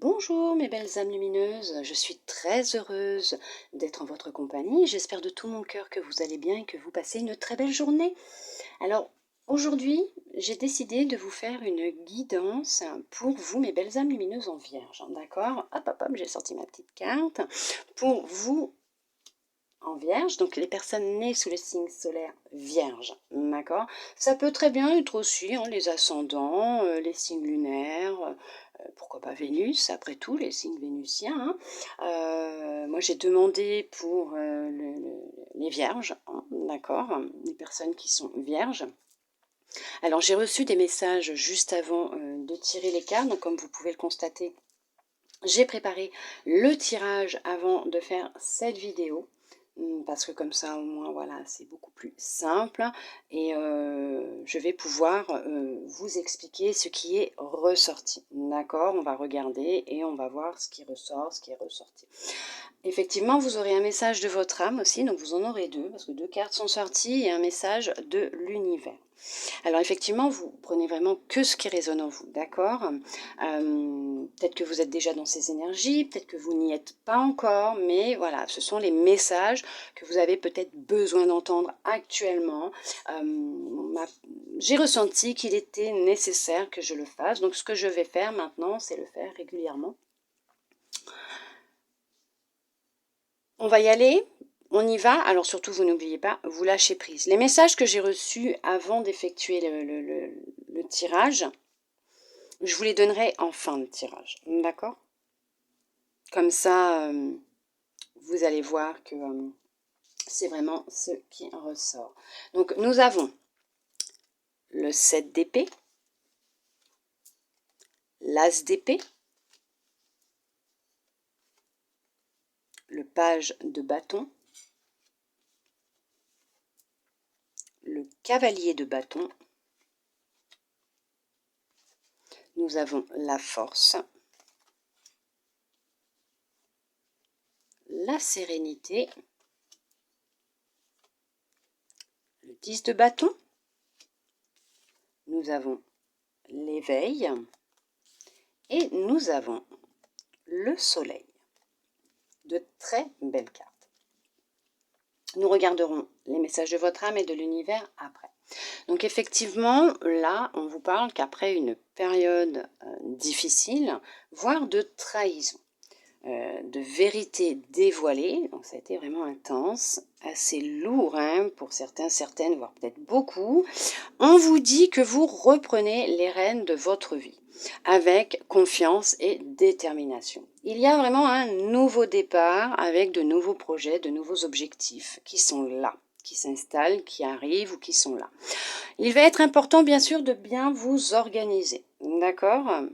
Bonjour mes belles âmes lumineuses, je suis très heureuse d'être en votre compagnie. J'espère de tout mon cœur que vous allez bien et que vous passez une très belle journée. Alors aujourd'hui, j'ai décidé de vous faire une guidance pour vous mes belles âmes lumineuses en vierge. D'accord? Hop hop hop, j'ai sorti ma petite carte. Pour vous en vierge, donc les personnes nées sous le signe solaire vierge, d'accord? Ça peut très bien être aussi les ascendants, les signes lunaires, pourquoi pas Vénus, après tout, les signes vénusiens. Hein. Moi, j'ai demandé pour les vierges, hein, d'accord, les personnes qui sont vierges. Alors, j'ai reçu des messages juste avant de tirer les cartes, donc comme vous pouvez le constater, j'ai préparé le tirage avant de faire cette vidéo. Parce que comme ça, au moins, voilà, c'est beaucoup plus simple. Et je vais pouvoir vous expliquer ce qui est ressorti. D'accord? On va regarder et on va voir ce qui ressort, ce qui est ressorti. Effectivement, vous aurez un message de votre âme aussi, donc vous en aurez deux, parce que deux cartes sont sorties et un message de l'univers. Alors effectivement, vous prenez vraiment que ce qui résonne en vous, d'accord? Peut-être que vous êtes déjà dans ces énergies, peut-être que vous n'y êtes pas encore, mais voilà, ce sont les messages que vous avez peut-être besoin d'entendre actuellement. J'ai ressenti qu'il était nécessaire que je le fasse, donc ce que je vais faire maintenant, c'est le faire régulièrement. On va y aller, on y va. Alors surtout, vous n'oubliez pas, vous lâchez prise. Les messages que j'ai reçus avant d'effectuer le tirage, je vous les donnerai en fin de tirage, d'accord? Comme ça, vous allez voir que c'est vraiment ce qui ressort. Donc, nous avons le 7 d'épée, l'as d'épée, le page de bâton, le cavalier de bâton, nous avons la force, la sérénité, le 10 de bâton, nous avons l'éveil et nous avons le soleil. De très belles cartes. Nous regarderons les messages de votre âme et de l'univers après. Donc effectivement, là, on vous parle qu'après une période difficile, voire de trahison, de vérité dévoilée, donc ça a été vraiment intense, assez lourd hein, pour certains, certaines, voire peut-être beaucoup, on vous dit que vous reprenez les rênes de votre vie avec confiance et détermination. Il y a vraiment un nouveau départ avec de nouveaux projets, de nouveaux objectifs qui sont là, qui s'installent, qui arrivent ou qui sont là. Il va être important bien sûr de bien vous organiser, d'accord ?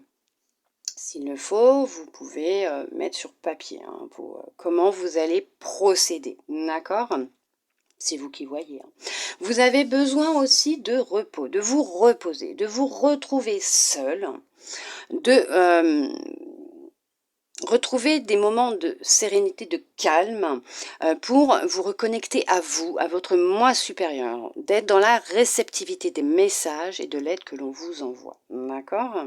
S'il le faut, vous pouvez mettre sur papier hein, pour, comment vous allez procéder, d'accord ? C'est vous qui voyez. Hein. Vous avez besoin aussi de repos, de vous reposer, de vous retrouver seul, de retrouver des moments de sérénité, de calme, pour vous reconnecter à vous, à votre moi supérieur, d'être dans la réceptivité des messages et de l'aide que l'on vous envoie. D'accord ?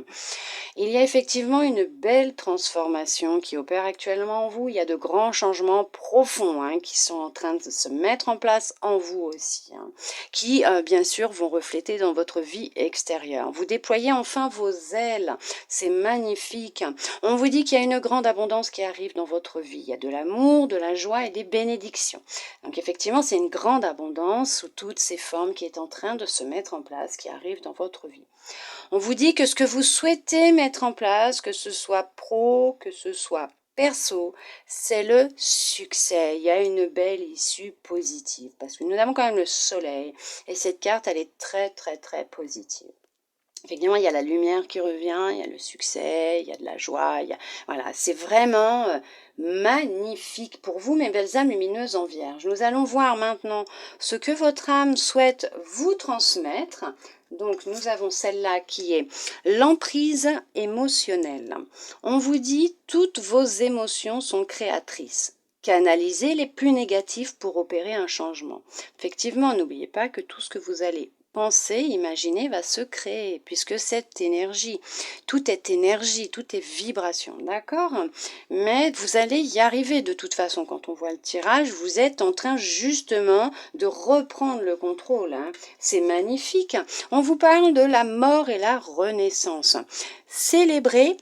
Il y a effectivement une belle transformation qui opère actuellement en vous. Il y a de grands changements profonds hein, qui sont en train de se mettre en place en vous aussi, hein, qui bien sûr vont refléter dans votre vie extérieure. Vous déployez enfin vos ailes, c'est magnifique. On vous dit qu'il y a une grande abondance qui arrive dans votre vie. Il y a de l'amour, de la joie et des bénédictions. Donc effectivement, c'est une grande abondance sous toutes ces formes qui est en train de se mettre en place, qui arrive dans votre vie. On vous dit que ce que vous souhaitez mettre en place, que ce soit pro, que ce soit perso, c'est le succès. Il y a une belle issue positive parce que nous avons quand même le soleil et cette carte, elle est très, très, très positive. Effectivement, il y a la lumière qui revient, il y a le succès, il y a de la joie, voilà, c'est vraiment magnifique pour vous, mes belles âmes lumineuses en vierge. Nous allons voir maintenant ce que votre âme souhaite vous transmettre. Donc, nous avons celle-là qui est l'emprise émotionnelle. On vous dit, toutes vos émotions sont créatrices. Canalisez les plus négatifs pour opérer un changement. Effectivement, n'oubliez pas que tout ce que vous allez pensez, imaginez va se créer, puisque cette énergie, tout est énergie, tout est vibration, d'accord? Mais vous allez y arriver de toute façon. Quand on voit le tirage, vous êtes en train justement de reprendre le contrôle, hein. C'est magnifique. On vous parle de la mort et la renaissance. Célébrez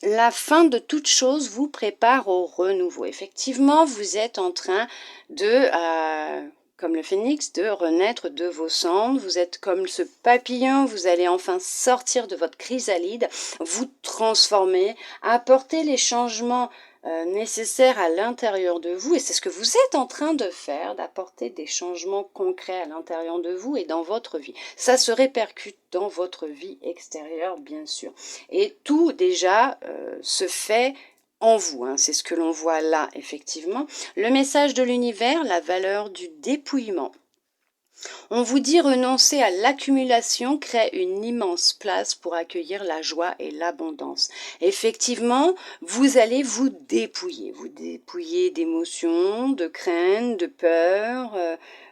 la fin de toute chose vous prépare au renouveau. Effectivement, vous êtes en train de, comme le phénix, de renaître de vos cendres. Vous êtes comme ce papillon, vous allez enfin sortir de votre chrysalide, vous transformer, apporter les changements nécessaires à l'intérieur de vous. Et c'est ce que vous êtes en train de faire, d'apporter des changements concrets à l'intérieur de vous et dans votre vie. Ça se répercute dans votre vie extérieure, bien sûr. Et tout déjà se fait en vous, hein. C'est ce que l'on voit là, effectivement. Le message de l'univers, la valeur du dépouillement. On vous dit renoncer à l'accumulation crée une immense place pour accueillir la joie et l'abondance. Effectivement, vous allez vous dépouiller d'émotions, de craintes, de peurs.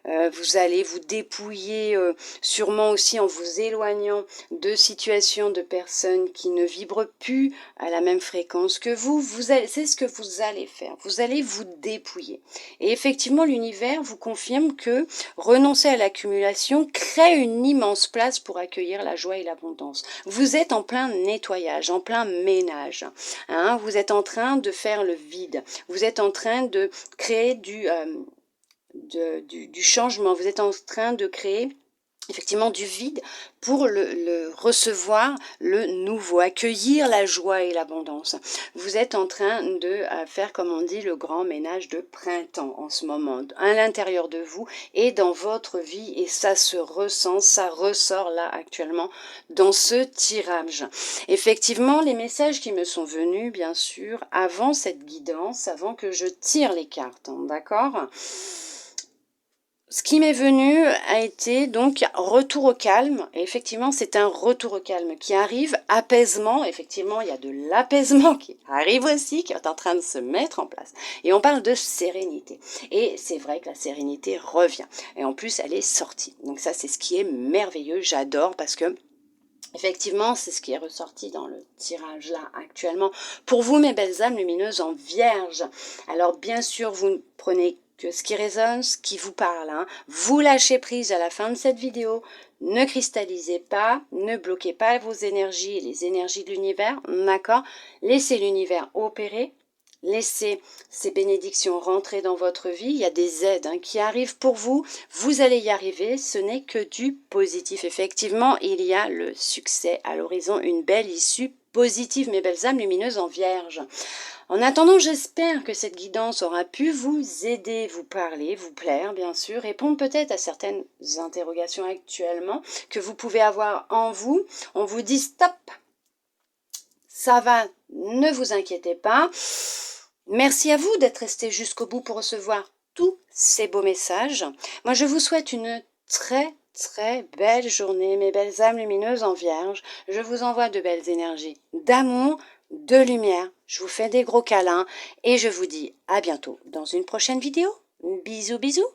Vous allez vous dépouiller sûrement aussi en vous éloignant de situations, de personnes qui ne vibrent plus à la même fréquence que vous. C'est ce que vous allez faire. Vous allez vous dépouiller. Et effectivement, l'univers vous confirme que renoncer à l'accumulation crée une immense place pour accueillir la joie et l'abondance. Vous êtes en plein nettoyage, en plein ménage, hein. Vous êtes en train de faire le vide. Vous êtes en train de créer du changement. Vous êtes en train de créer effectivement du vide pour le recevoir le nouveau, accueillir la joie et l'abondance. Vous êtes en train de faire, comme on dit, le grand ménage de printemps en ce moment, à l'intérieur de vous et dans votre vie, et ça se ressent, ça ressort là actuellement dans ce tirage. Effectivement, les messages qui me sont venus, bien sûr, avant cette guidance, avant que je tire les cartes, hein, d'accord ? Ce qui m'est venu a été donc retour au calme. Et effectivement, c'est un retour au calme qui arrive, apaisement. Effectivement, il y a de l'apaisement qui arrive aussi, qui est en train de se mettre en place. Et on parle de sérénité. Et c'est vrai que la sérénité revient. Et en plus, elle est sortie. Donc ça, c'est ce qui est merveilleux. J'adore parce que effectivement, c'est ce qui est ressorti dans le tirage là actuellement. Pour vous, mes belles âmes lumineuses en vierge. Alors bien sûr, vous ne prenez que ce qui résonne, ce qui vous parle, hein. Vous lâchez prise à la fin de cette vidéo. Ne cristallisez pas, ne bloquez pas vos énergies, les énergies de l'univers, d'accord? Laissez l'univers opérer. Laissez ces bénédictions rentrer dans votre vie. Il y a des aides, hein, qui arrivent pour vous. Vous allez y arriver. Ce n'est que du positif. Effectivement, il y a le succès à l'horizon, une belle issue positive, mes belles âmes lumineuses en vierge. En attendant, j'espère que cette guidance aura pu vous aider, vous parler, vous plaire, bien sûr, répondre peut-être à certaines interrogations actuellement que vous pouvez avoir en vous. On vous dit stop, ça va, ne vous inquiétez pas. Merci à vous d'être resté jusqu'au bout pour recevoir tous ces beaux messages. Moi, je vous souhaite une très belle journée, mes belles âmes lumineuses en vierge. Je vous envoie de belles énergies d'amour, de lumière. Je vous fais des gros câlins et je vous dis à bientôt dans une prochaine vidéo. Bisous, bisous.